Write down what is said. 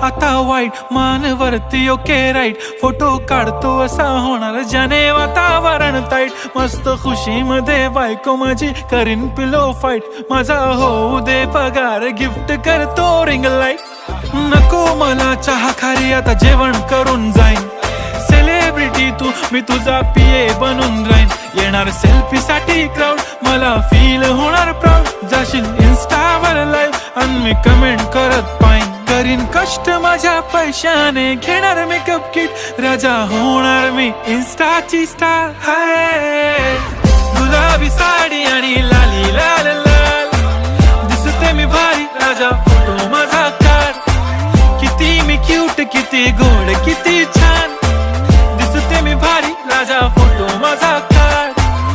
आता वाईट मानवरती okay right photo काढतो असा होणार ज्याने वातावरण ताईट मस्त खुशीमध्ये बायको माझी करीन पिलो फाईट माझा होऊ दे पगार गिफ्ट करतो रिंग लाईट नको मला चहा खारी आता जेवण करून जाईन सेलिब्रिटी तू मी तुझा पिये बनून राहीन येणार सेल्फी साठी क्राऊड मला फील होणार प्राऊड जाशील इन्स्टावर लाईव्ह आणि मी कमेंट करत पाईन करीन कष्ट माझ्या पैशाने घेणार मेकअप किट राजा होणार मी इन्स्टाची स्टार हाय